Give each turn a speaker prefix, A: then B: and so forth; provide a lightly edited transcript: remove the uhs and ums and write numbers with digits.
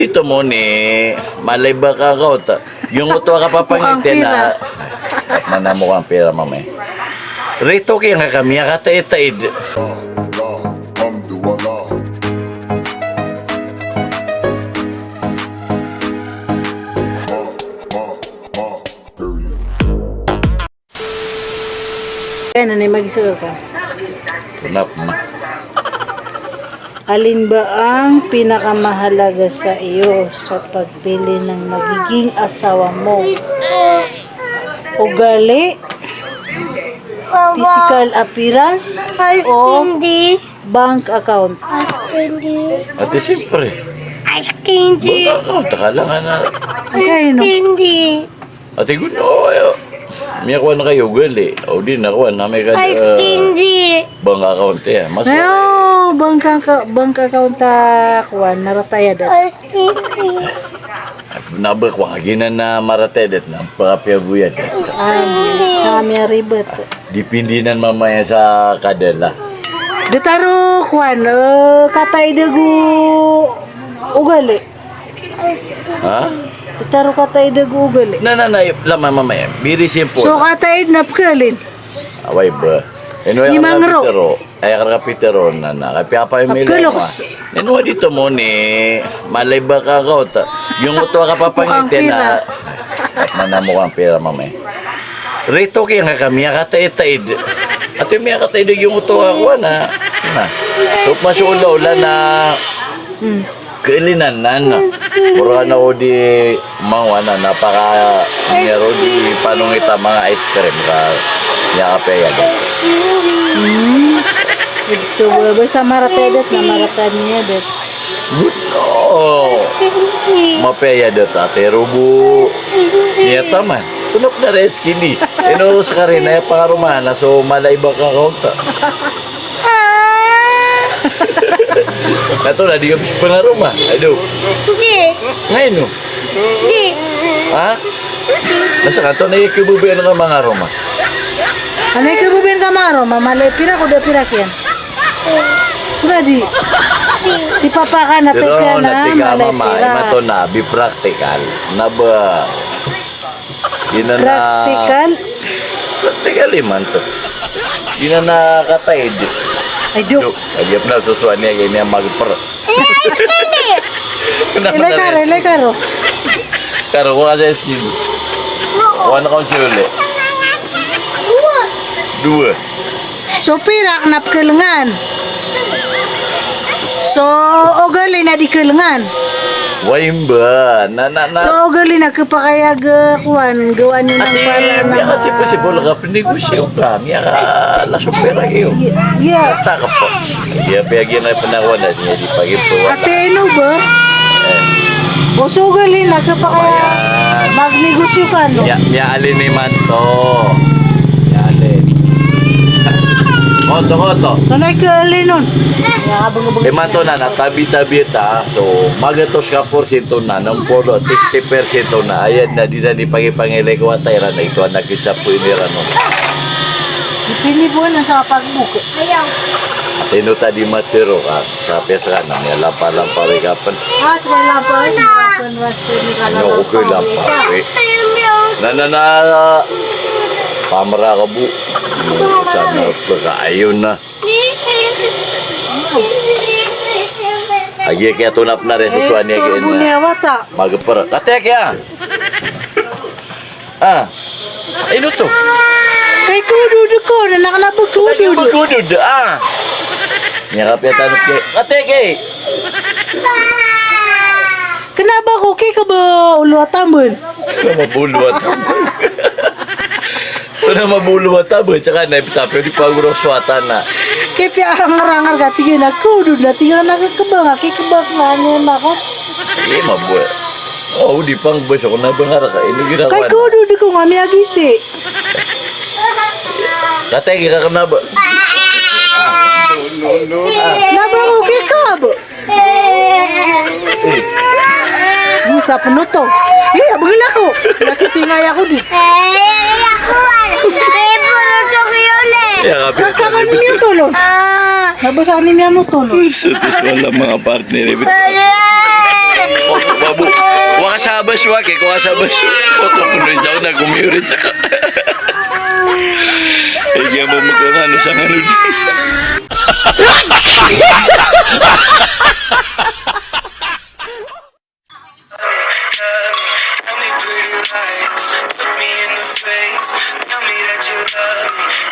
A: Ito mo ni, malay ba ka ko? Yung uto ka papangitin na, manamo kang pera mamay. Rito kaya nga kami, kataid-taid.
B: Kaya na mag-isura ka.
A: Tunap na.
B: Alin ba ang pinakamahalaga sa iyo sa pagpili ng magiging asawa mo? Ugali, physical appearance, o bank account?
A: Ate, siyempre.
C: Candy.
A: Taka lang na.
B: Okay, no?
C: Candy.
A: Ate, guno. May akuha na kayo, ugali. O di, nakuha na may
C: Candy.
A: bang account eh. Mas
B: No, bank account kuan narataya dat.
C: Candy.
A: nabak waginan na maratedet na pagapiyabuyat.
B: Sa aming ribet.
A: Dipindinan mamaya sa kadela.
B: Detaro kuan katay dagu ugali.
A: Ha?
B: Detaro katay dagu ugali.
A: Laman mamaya. Biri simple.
B: So katay napkalin.
A: Away ba? Eno ay
B: Limang ro.
A: kapitero. Ay kapitero na kaya pa yung
B: Kapkalos.
A: Eno dito mo ni malay ba ka ko? Yung uto ka papangitin na manamo kang pera mamaya. Rito kaya nga kami kataid-taid. At yung may kataid yung uto ako na. So masulaw la na kailinan na. Puro na o di mga na napaka nero di panungita mga ice cream ka yakapaya ba.
B: Ito basta maratedet na maratan niya det.
A: No. Mapaya dat ate rubo. Niya taman. Tunok na res kini. Eno sa karina pangarumana so malay ba ka kaunta. Nato na di ka pangaruma. Aduh.
C: Di.
A: Ngayon no.
C: Di.
A: Ha? Nasa kanto na ikibubuyan ng mga aroma.
B: Ano yung kabubin ka maro? Mamalay pira ko da pira kiyan. Pura di. Si papa ka na
A: Pero
B: teka na
A: natika
B: malay
A: mama,
B: pira.
A: mato na, be practical. Na ba? Yun na
B: Practical.
A: Practical man to. Yun na nakataid.
B: Ay do.
A: Agyap na susuan niya ganyan magpro.
B: Ilay karo.
A: Karo ko kasi skin. Kuha na kong siuli. Dua.
B: So pira knap kelengan. So ogali na di kelengan.
A: Waim ba?
B: So ogali na kapakaya kuan gawan niyo ng
A: Ate,
B: para
A: miya kasi possible ka pinigusyo ka. Miya ka lasupera kayo.
B: Yeah.
A: Taka po. Iya piyagyan na panawan na niya di pagito.
B: Ate ano ba? O so ogali na kapakaya magnegosyo ka no.
A: Miya alin ni man to. Miya alin. Koto.
B: Tanay ka nun.
A: Imanto na tabi-tabi ta. So, magatos ka porsyento na. Nang polo, 60% na. Ayan na, di na ni pangipangilay ko at tayra na ito. Nakisa po inira no.
B: Dipili po na sa pagbuka.
C: Ayaw.
A: At ino ta di matiro ka. Sa pesa ka na. May lampa-lampa rin ka pa.
B: Mas wala pa rin.
A: Ano ko yung lampa rin. Na. Pamara ka bu. Sana ka. Ayun na. Agi kaya tunap na rin. Susuan niya kaya na.
B: Bunyawata.
A: Magpara. Kate kaya. Ino to.
B: Kay kududu ko. Nanak na po kududu.
A: Magudud. Niya kapya tanong kay. Kate kay.
B: Kenapa ko kay ka ba uluatambon?
A: Ano mabuluat. Ano mabuluat tabo. Tsaka naipitapyo di pag-uroswata na.
B: Kay piangar-angar ka tingin na kududu na tingin na kakabang. Kay kabang nga niya nakot.
A: Eh, mabuhay. Oh, di pang bus ako nabangara ka. Ino
B: Kay
A: ginagawa.
B: kududu ko nga miyagisi.
A: Kate kaya ka na ba?
B: Naba ko kay kab. Sa penuto. Abagil ako. Nasisingay ako di. Mas kaman ninyo tulong. Nabasa ninyo mo tulong.
A: Sutos wala mga partner. baswake ko asa baso. Foto ko rin daw na gumiurit sa ka. Kaya mo magkano sa ano di.
D: Tell me pretty lies, look me in the face. Tell me that you love me,